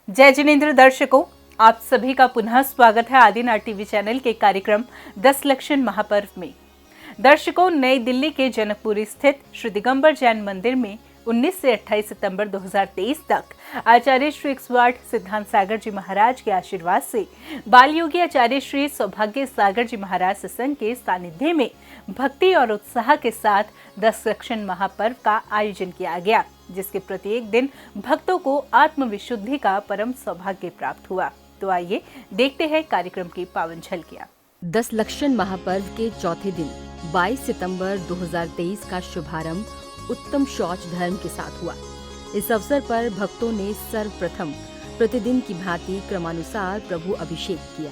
जय जिनेंद्र दर्शकों, आप सभी का पुनः स्वागत है आदिनाथ टीवी चैनल के कार्यक्रम 10 लक्षण महापर्व में। दर्शकों, नई दिल्ली के जनकपुरी स्थित श्री दिगंबर जैन मंदिर में 19 से 28 सितंबर 2023 तक आचार्य श्री इक्सवाट सिद्धांत सागर जी महाराज के आशीर्वाद से बाल योगी आचार्य श्री सौभाग्य सागर जी महाराज सत्संग के सानिध्य में भक्ति और उत्साह के साथ 10 लक्षण महापर्व का आयोजन किया गया, जिसके प्रत्येक दिन भक्तों को आत्मविशुद्धि का परम सौभाग्य प्राप्त हुआ। तो आइए देखते हैं कार्यक्रम की पावन झलकियां। 10 लक्षण महापर्व के चौथे दिन 22 सितंबर 2023 का शुभारंभ उत्तम शौच धर्म के साथ हुआ। इस अवसर पर भक्तों ने सर्वप्रथम प्रतिदिन की भांति क्रमानुसार प्रभु अभिषेक किया।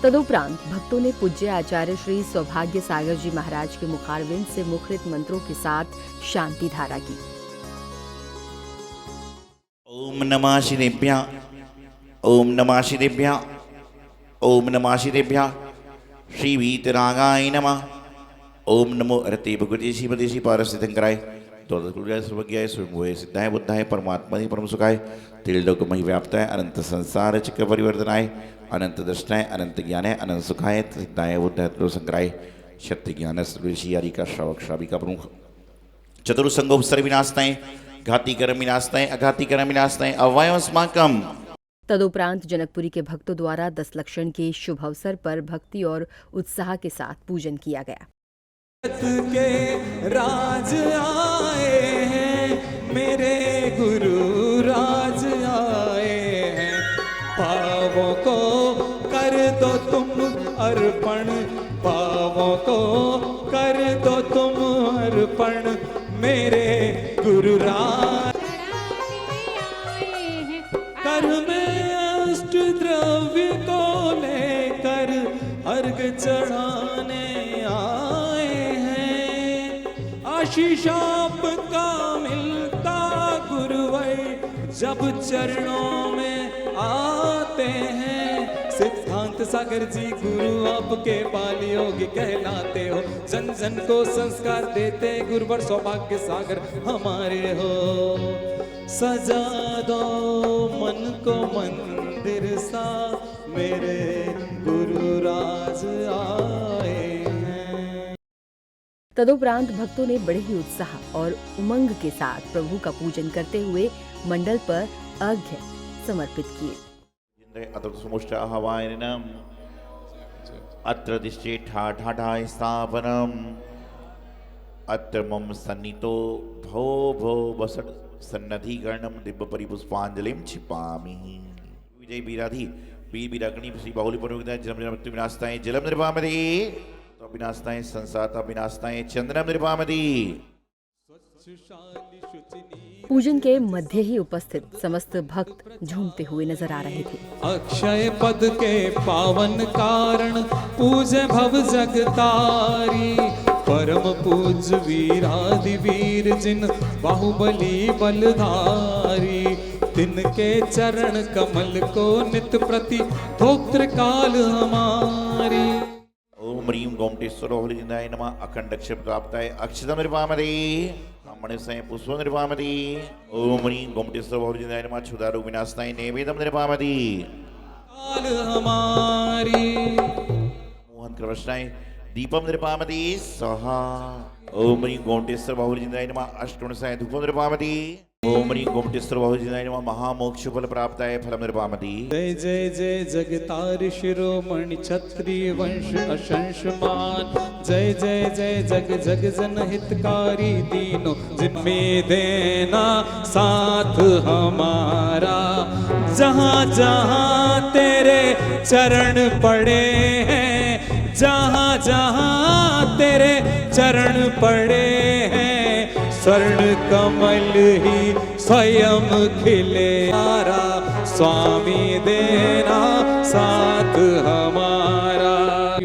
तदुपरांत भक्तों ने पूज्य आचार्य श्री सौभाग्य सागर जी महाराज के मुखारविंद से मुखरित मंत्रों के साथ शांति धारा की। ओम नमः शिवेभ्यः, ओम नमः शिवेभ्यः, ओम नमः शिवेभ्यः, श्री वीतरागाय नमः। ओम नमो अरते भगवते श्रीमते श्री पारसिद्धंकराय द्वादशकुलाय सर्वज्ञाय स्वयंभुवे सिद्धाय बुद्धाय परमात्मने परम सुखाय त्रिलोकमहि व्याप्ताय अनंत संसार चक्र परिवर्तनाय अनंत दृष्टाय अनंत ज्ञानाय अनंत सुखाय सिद्धाय बुद्धाय त्रिलोकसंकराय शक्ति ज्ञान सर्वेशियारी का श्रावक श्राविका प्रमुख चतुर्संगोपसर विनाशताय घाती कर्म विनाशताय अघाती कर्म विनाशताय अवयवस्माकम। तदुपरांत जनकपुरी के भक्तों द्वारा 10 लक्षण के शुभ अवसर पर भक्ति और उत्साह के साथ पूजन किया गया। के राज आए हैं, मेरे गुरु राज आए हैं, भावों को कर दो तुम अर्पण, भावों को कर दो तुम अर्पण, मेरे गुरु राज कर में अष्ट द्रव्य को लेकर अर्घ चढ़ाने आशीष आपका मिलता गुरुवर जब चरणों में आते हैं। सिद्धांत सागर जी गुरु आपके बाल योगी कहलाते हो, जन जन को संस्कार देते गुरुवर सौभाग्य सागर हमारे हो। सजा दो मन को मंदिर सा, मेरे गुरु राज आए। तदुपरांत भक्तों ने बड़े ही उत्साह और उमंग के साथ प्रभु का पूजन करते हुए मंडल पर अर्घ्य समर्पित किए। अत्र दिष्टे ठाठाय स्थापनम अत्र मम सन्नितो भो भो बसड सन्नधिकरणम दिव्य परिपुष्पांजलिम छिपामि। विजय बीराधि वीर बीरागणी श्री बाहुली पुरोहिताय जन्म जन्म मृत्यु विनाशताय जलम निर्वामदे विनाशताएं संसाता विनाशताएं चंद्रम निर्वामदी। पूजन के मध्य ही उपस्थित समस्त भक्त झूमते हुए नजर आ रहे थे। अक्षय पद के पावन कारण पूजे भव जगतारी, परम पूज वीरादि वीर जिन बाहुबली बलधारी, तिनके चरण कमल को नित प्रति धोत्र काल हमारी। ओम ह्रीं गोमटेश्वर हरिजिनाय नमः। अखंड अक्षर प्राप्ताय अक्षतम निर्वामदे मणिसय पुष्प निर्वामदे। ओम ह्रीं गोमटेश्वर हरिजिनाय नमः। क्षुधारोग विनाशनाय नैवेद्यम निर्वामदे। काल हमारी मोहन कृष्णाय दीपम निर्वामदे स्वाहा। ओम ह्रीं गोमटेश्वर हरिजिनाय नमः। अष्टोणसाय धूपम निर्वामदे। ओम ह्रीं गोमटेश्वर बहुजिनाय नमः। महामोक्ष फल प्राप्ताय फलम निर्वामदे। जय जय जय जगतार शिरोमणि क्षत्रिय वंश अशंशमान, जय जय जय जग जग जन हितकारी दीनो, जिनमें देना साथ हमारा। जहाँ जहाँ तेरे चरण पड़े हैं, जहाँ जहाँ तेरे चरण पड़े हैं, स्वर्ण कमल ही स्वयं खिले तारा, स्वामी देना साथ हमारा।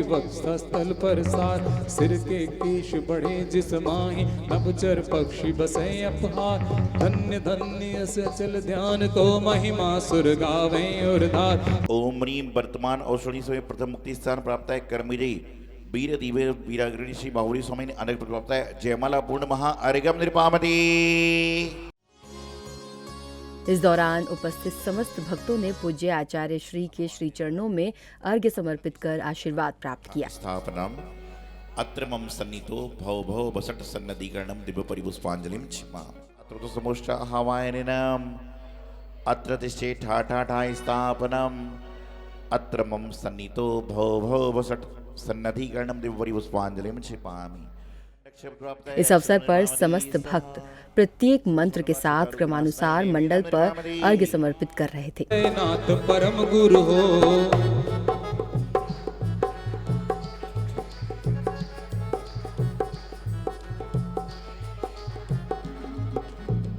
वक्षस्थल पर सार सिर के कीश बढ़े जिस माही, नभचर पक्षी बसे अपहार। धन्य धन्य से चल ध्यान को महिमा सुर गावे और धार। ओम ह्रीं वर्तमान औषधि समय प्रथम मुक्ति स्थान प्राप्त है कर्मिरी वीर दिव्य वीराग्रणी श्री बाहुरी स्वामी ने अनेक प्राप्त है। जयमाला पूर्ण महा अर्घ्यम निर्पामति। इस दौरान उपस्थित समस्त भक्तों ने पूज्य आचार्य श्री के श्री चरणों में अर्घ्य समर्पित कर आशीर्वाद प्राप्त किया। स्थापनम अत्र मम सन्नितो भव भव बसट सन्नदीकरणम दिव्य परिपुष्पांजलिम क्षमा। अत्र तो समोष्ट हवायनम अत्र तिष्ठे ठाठा ठाय स्थापनम अत्र मम सन्नितो भव भव बसट सन्नदीकरणम दिव्य परिपुष्पांजलिम क्षिपामि। इस अवसर पर समस्त भक्त प्रत्येक मंत्र के साथ क्रमानुसार मंडल पर अर्घ्य समर्पित कर रहे थे। नाथ परम गुरु हो,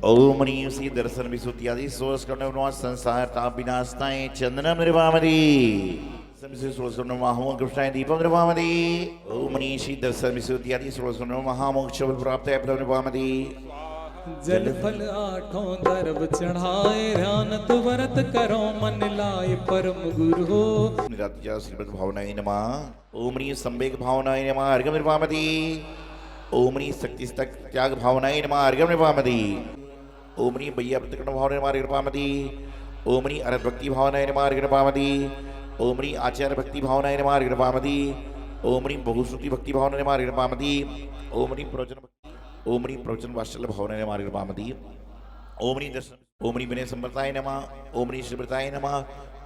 ओम ह्रीं श्री दर्शन विसुति आदि सोस करने संसार ताप विनाशताय चंदनम निर्वामति। कृष्णाय दीपम निर्वामति। ओम ह्रीं श्री दर्शन विसुति आदि सोस महामोक्ष प्राप्त है निर्वामति। जल फल आठों दरब चढ़ाए, ध्यानत व्रत करो मन लाए परम गुरु हो। निरात्या श्रीमद् भावनाय नमः। ओम ह्रीं संवेग भावनाय नमः अर्घ्यम निर्वामति। ओम ह्रीं शक्ति त्याग भावनाय नमः अर्घ्यम निर्वामति। ओम ह्रीं वैयावृत्तिकरण भावनाय नमः अर्घ्यम निर्वामति। ओम ह्रीं अरहत भक्ति भावनाय नमः अर्घ्यम निर्वामति। ओम ह्रीं आचार्य भक्ति भावनाय नमः अर्घ्यम निर्वामति। ओम ह्रीं बहुश्रुति भक्ति भावनाय नमः अर्घ्यम निर्वामति। ओम ह्रीं प्रवचन वात्सल्य भावनाय नमः अर्घ्यम निर्वामति। ओम ह्रीं दर्शन ओम ह्रीं विनय संवर्ताय नमः। ओम ह्रीं श्रीव्रताय नमः।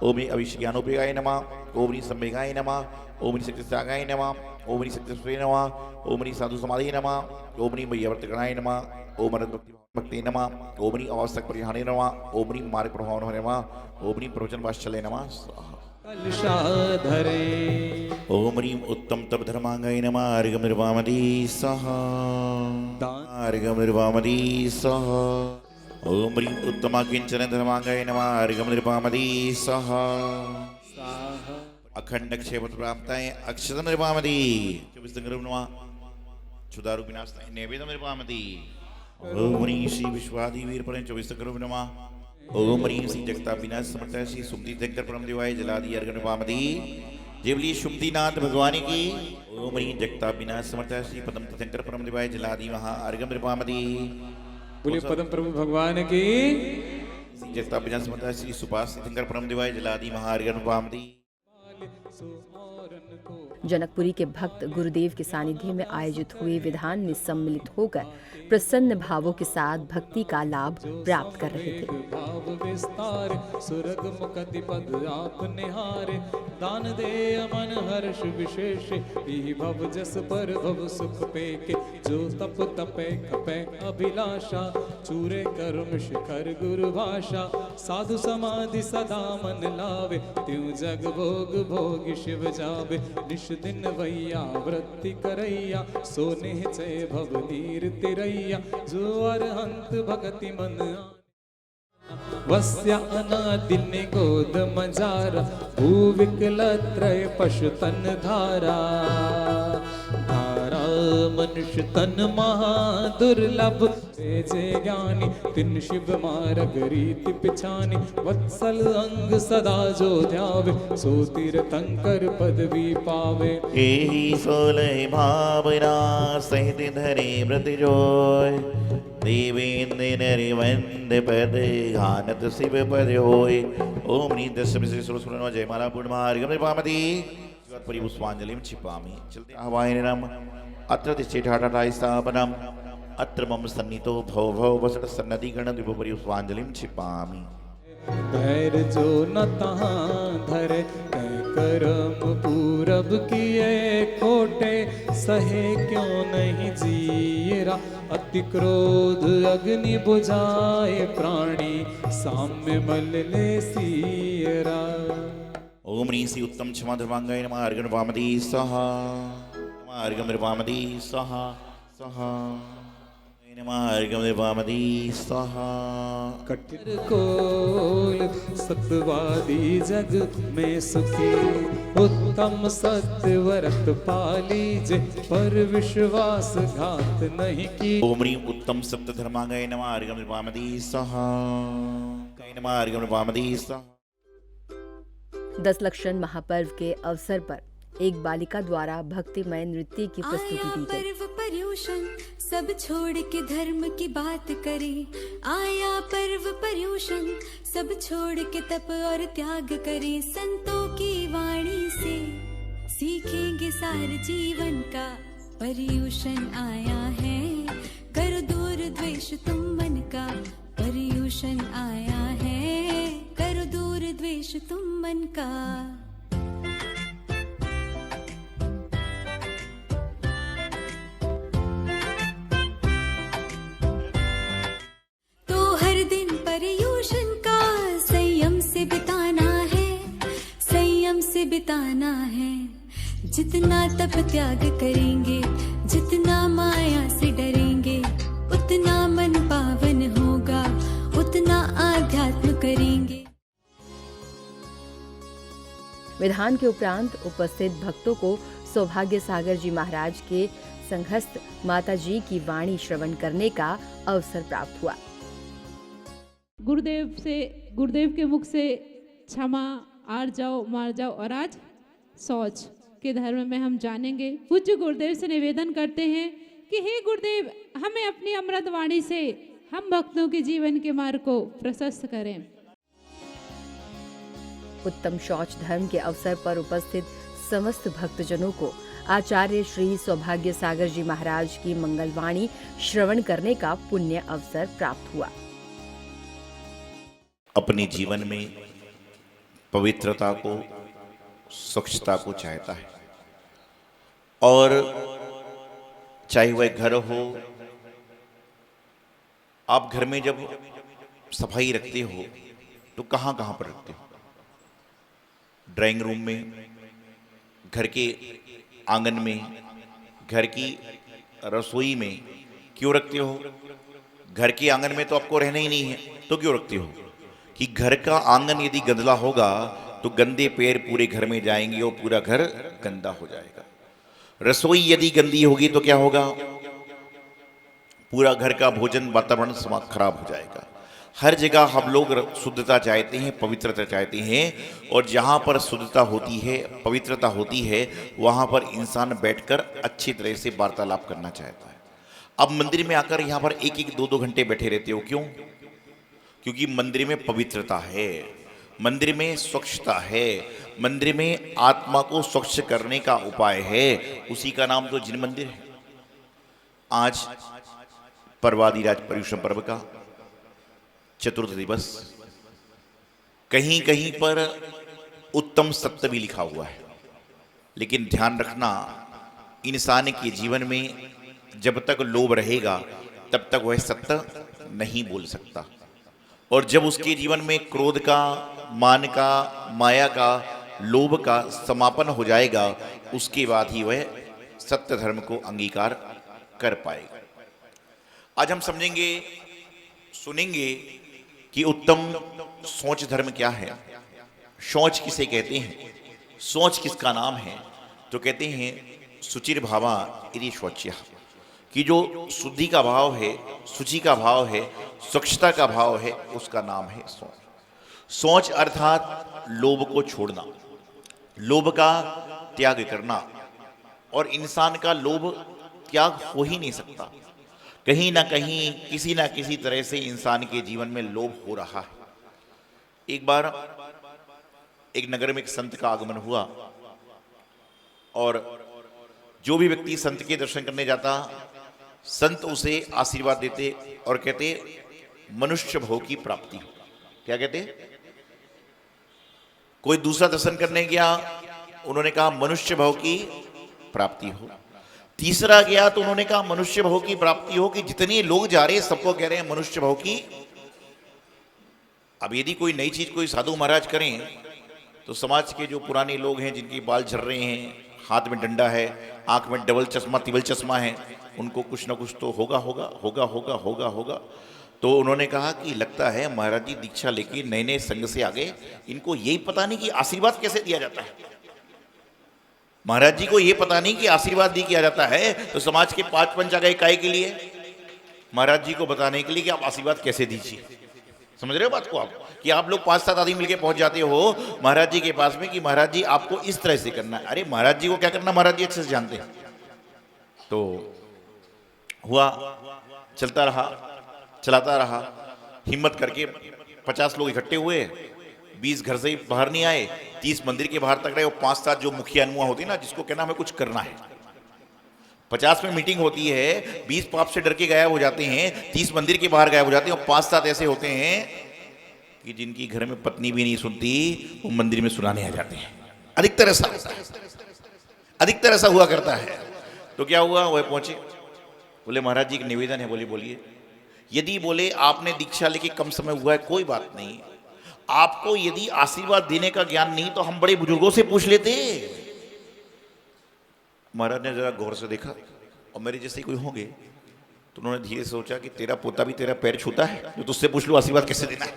ओम ह्रीं अविष्ज्ञानोपयोगाय नमः। ओम ह्रीं संवेगाय नमः। ओम ह्रीं शक्ति त्यागाय नमः। ओम ह्रीं शक्ति नमः। ओम ह्रीं साधु समाधि नमः। ओम ह्रीं वैयावर्तकरणाय नमः। ओम अरहत भक्ति नमः। ओम ह्रीं अवस्थक परिहाणे नमः। ओम ह्रीं मार्ग प्रभाव नमः। ओम ह्रीं प्रवचन वात्सल्य नमः। धरे ओम ह्रीं उत्तम तप धर्मांगाय नमः अर्घ्यम निर्वामति स्वाहा। अर्घ्यम निर्वामति स्वाहा। ओम ह्रीं उत्तमा किंचन धर्मांगाय नमः अर्घ्यम निर्वामति स्वाहा। अखंड क्षेम प्राप्ताय अक्षतम निर्वामति। 24 संग्रह नमः क्षुधारु विनाशाय नैवेद्यम निर्वामति। ओम ह्रीं श्री विश्वादि वीर पर 24 संग्रह नमः। ओम ह्रीं श्री जगता विनाश समर्थ श्री सुमति शंकर परम देवाय जलादि अर्घ्य निर्वामति। जेवली सुमतिनाथ भगवान की। ओम ह्रीं जगता विनाश समर्थ श्री पदम शंकर परम देवाय जलादि महा अर्घ्य निर्वामति। बोले पदम प्रभु भगवान की। जगता विनाश समर्थ श्री सुपास शंकर परम देवाय जलादि महा अर्घ्य निर्वामति। जनकपुरी के भक्त गुरुदेव के सानिध्य में आयोजित हुए विधान में सम्मिलित होकर प्रसन्न भावों के साथ भक्ति का लाभ प्राप्त कर रहे थे। भाव विस्तार सुरग मुकति पद आप निहारे, दान दे अमन हर्ष विशेष, ई भव जस पर भव सुख पेके, जो तप तपे कपे अभिलाषा, चूरे कर्म शिखर गुरु भाषा, साधु समाधि सदा मन लावे, त्यों जग भोग भोग शिव जावे, निश दिन वैया वृत्ति करैया, सोने चय भव नीर तिरैया, जो अरहंत भगति मन वस्या अनादिन गोद मजारा, भूविकलत्रय पशु तन धारा, धारा मनुष्य तन महा दुर्लभ, जे ज्ञानी तिन शिव मार्ग रीति पिछानी, वत्सल अंग सदा जो ध्यावे, सो तीर्थंकर पदवी पावे। एहि सोलह भावना सहित धरे व्रत जोय, देवेंद्र नरिवंद पद घानत शिव पद होय। ओम नी दशम श्री सुरसुरनो जयमाला पूर्णमार्गम निर्वामति, परिपुष्पांजलिं क्षिपामि। चलते आवाहनम अत्र तिष्ठेठाठाय स्थापनम, अत्र मम सन्नितो भव भव वसट सन्नति गण दिव्य परिपुष्पांजलिं क्षिपामि। पैर जो न तहाँ धरे, करम पूरब किए खोटे, सहे क्यों नहीं जीरा, अति क्रोध अग्नि बुझाए प्राणी, साम्य मल ले सीरा। ओम ह्रीं श्री उत्तम क्षमा धर्मांगाय नमः, अर्घ्य निर्वामति स्वाहा, अर्घ्य निर्वामति स्वाहा स्वाहा नमः अर्घ्यमुपामदी स्वाहा। कठिन कोल सतवादी जग में सुखी, उत्तम सत्य व्रत पालीजे, पर विश्वास घात नहीं की। ओम ह्रीं उत्तम सप्त धर्मांगाय नमः अर्घ्यमुपामदी स्वाहा। नमः अर्घ्यमुपामदी स्वाहा। 10 लक्षण महापर्व के अवसर पर एक बालिका द्वारा भक्तिमय नृत्य की प्रस्तुति दी गई। पर्व पर्यूषण सब छोड़ के धर्म की बात करें, आया पर्व पर्यूषण सब छोड़ के तप और त्याग करें, संतों की वाणी से सीखेंगे सार जीवन का, पर्यूषण आया है कर दूर द्वेष तुम मन का, पर्यूषण आया है कर दूर द्वेष तुम मन का। तो हर दिन पर्यूषण का संयम से बिताना है, संयम से बिताना है, जितना तप त्याग करेंगे, जितना माया से डरेंगे, उतना मन पावन होगा, उतना आध्यात्म करेंगे। विधान के उपरांत उपस्थित भक्तों को सौभाग्य सागर जी महाराज के संघस्थ माता जी की वाणी श्रवण करने का अवसर प्राप्त हुआ। गुरुदेव के मुख से क्षमा, आर जाओ मार जाओ और आज शौच के धर्म में हम जानेंगे। पूज्य गुरुदेव से निवेदन करते हैं कि हे गुरुदेव, हमें अपनी अमृत वाणी से हम भक्तों के जीवन के मार्ग को प्रशस्त करें। उत्तम शौच धर्म के अवसर पर उपस्थित समस्त भक्तजनों को आचार्य श्री सौभाग्य सागर जी महाराज की मंगलवाणी श्रवण करने का पुण्य अवसर प्राप्त हुआ। अपने जीवन में पवित्रता को, स्वच्छता को चाहता है, और चाहे वह घर हो, आप घर में जब सफाई रखते हो तो कहाँ कहाँ पर रखते हो? ड्राइंग रूम में, घर के आंगन में, घर की रसोई में क्यों रखते हो? घर के आंगन में तो आपको रहना ही नहीं है, तो क्यों रखते हो? कि घर का आंगन यदि गंदा होगा तो गंदे पैर पूरे घर में जाएंगे और पूरा घर गंदा हो जाएगा। रसोई यदि गंदी होगी तो क्या होगा? पूरा घर का भोजन वातावरण खराब हो जाएगा। हर जगह हम लोग शुद्धता चाहते हैं, पवित्रता चाहते हैं, और जहाँ पर शुद्धता होती है, पवित्रता होती है, वहाँ पर इंसान बैठकर अच्छी तरह से वार्तालाप करना चाहता है। अब मंदिर में आकर यहाँ पर एक एक 2-2 घंटे बैठे रहते हो, क्यों? क्योंकि मंदिर में पवित्रता है, मंदिर में स्वच्छता है, मंदिर में आत्मा को स्वच्छ करने का उपाय है, उसी का नाम तो जिन मंदिर है। आज पर्वादिराज पर्यूषण पर्व का चतुर्थ दिवस, कहीं कहीं पर उत्तम सत्य भी लिखा हुआ है, लेकिन ध्यान रखना, इंसान के जीवन में जब तक लोभ रहेगा तब तक वह सत्य नहीं बोल सकता, और जब उसके जीवन में क्रोध का, मान का, माया का, लोभ का समापन हो जाएगा, उसके बाद ही वह सत्य धर्म को अंगीकार कर पाएगा। आज हम समझेंगे, सुनेंगे कि उत्तम सोच धर्म क्या है, शौच किसे कहते हैं, सोच किसका नाम है। तो कहते हैं सुचिर भावा यदि शौच्य, कि जो शुद्धि का भाव है, शुचि का भाव है, स्वच्छता का भाव है, उसका नाम है सोच। सोच अर्थात लोभ को छोड़ना, लोभ का त्याग करना, और इंसान का लोभ त्याग हो ही नहीं सकता। कहीं ना कहीं, किसी ना किसी तरह से इंसान के जीवन में लोभ हो रहा है। एक बार एक नगर में एक संत का आगमन हुआ, और जो भी व्यक्ति संत के दर्शन करने जाता, संत उसे आशीर्वाद देते और कहते मनुष्य भव की प्राप्ति हो। क्या कहते? कोई दूसरा दर्शन करने गया, उन्होंने कहा मनुष्य भव की प्राप्ति हो। तीसरा गया तो उन्होंने कहा मनुष्य भव की प्राप्ति हो, कि जितने लोग जा रहे हैं सबको कह रहे हैं मनुष्य भव की। अब यदि कोई नई चीज कोई साधु महाराज करें तो समाज के जो पुराने लोग हैं, जिनके बाल झड़ रहे हैं, हाथ में डंडा है, आंख में डबल चश्मा, तिबल चश्मा है, उनको कुछ ना कुछ तो होगा होगा होगा होगा होगा होगा। तो उन्होंने कहा कि लगता है महाराज जी दीक्षा लेके नए नए संघ से आ गए, इनको यही पता नहीं कि आशीर्वाद कैसे दिया जाता है। महाराज जी को ये पता नहीं कि आशीर्वाद दी किया जाता है, तो समाज के 5 पंच आ गए काय के लिए, महाराज जी को बताने के लिए कि आप आशीर्वाद कैसे दीजिए। समझ रहे हो बात को आप, कि आप लोग 5-7 आदमी मिलके पहुंच जाते हो महाराज जी के पास में कि महाराज जी आपको इस तरह से करना है। अरे महाराज जी को क्या करना महाराज जी अच्छे से जानते हैं। तो हुआ, चलता रहा, चलाता रहा, हिम्मत करके 50 लोग इकट्ठे हुए, 20 घर से बाहर नहीं आए, 30 मंदिर के बाहर तक रहे, और 5-7 जो मुखिया अनुआ होती है ना, जिसको कहना हमें कुछ करना है। 50 में मीटिंग होती है, 20 पाप से डर के गायब हो जाते हैं, 30 मंदिर के बाहर गायब हो जाते हैं, और 5-7 ऐसे होते हैं कि जिनकी घर में पत्नी भी नहीं सुनती, वो मंदिर में सुनाने आ जाते हैं। अधिकतर ऐसा होता है, अधिकतर ऐसा हुआ करता है। तो क्या हुआ, वह पहुंचे, बोले महाराज जी एक निवेदन है। बोले बोलिए। यदि बोले आपने दीक्षा लेके कम समय हुआ है, कोई बात नहीं, आपको यदि आशीर्वाद देने का ज्ञान नहीं तो हम बड़े बुजुर्गों से पूछ लेते। महाराज ने जरा गौर से देखा, और मेरे जैसे कोई होंगे, तो उन्होंने धीरे से सोचा कि तेरा पोता भी तेरा पैर छूता है, तो तुझसे पूछ लो आशीर्वाद कैसे देना है।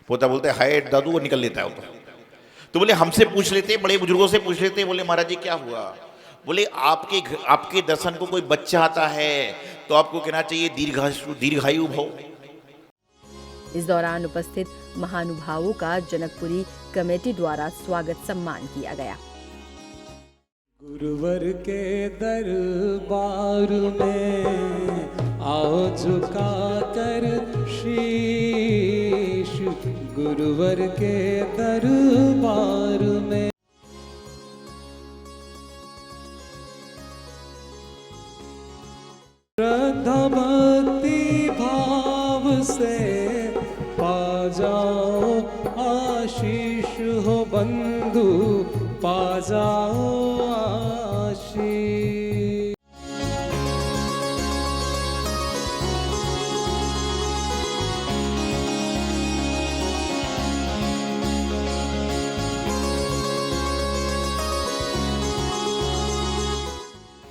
पोता बोलते है हाय दादू, वो निकल लेता है वो तो बोले हमसे पूछ लेते, बड़े बुजुर्गों से पूछ लेते। बोले महाराज जी क्या हुआ। बोले आपके दर्शन को कोई बच्चा आता है तो आपको कहना चाहिए दीर्घायु भव। इस दौरान उपस्थित महानुभावों का जनकपुरी कमेटी द्वारा स्वागत सम्मान किया गया। गुरुवर के दरबार में आओ झुका कर शीश, गुरुवर के दरबार में। श्रद्धा भक्ति भाव से पा जाओ आशीष हो बंधु, पा जाओ आशीष।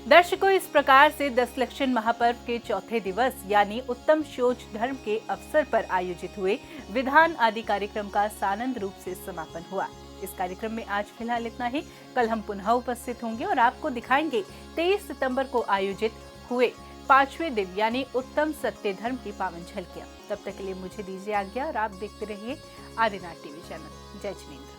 दर्शकों, इस प्रकार से 10 लक्षण महापर्व के चौथे दिवस यानी उत्तम शौच धर्म के अवसर पर आयोजित हुए विधान आदि कार्यक्रम का सानंद रूप से समापन हुआ। इस कार्यक्रम में आज फिलहाल इतना ही। कल हम पुनः उपस्थित होंगे और आपको दिखाएंगे 23 सितंबर को आयोजित हुए 5वें दिन यानी उत्तम सत्य धर्म की पावन झलकियां। तब तक के लिए मुझे दीजिए आज्ञा और आप देखते रहिए आदिनाथ टीवी चैनल। जय जिनेंद्र।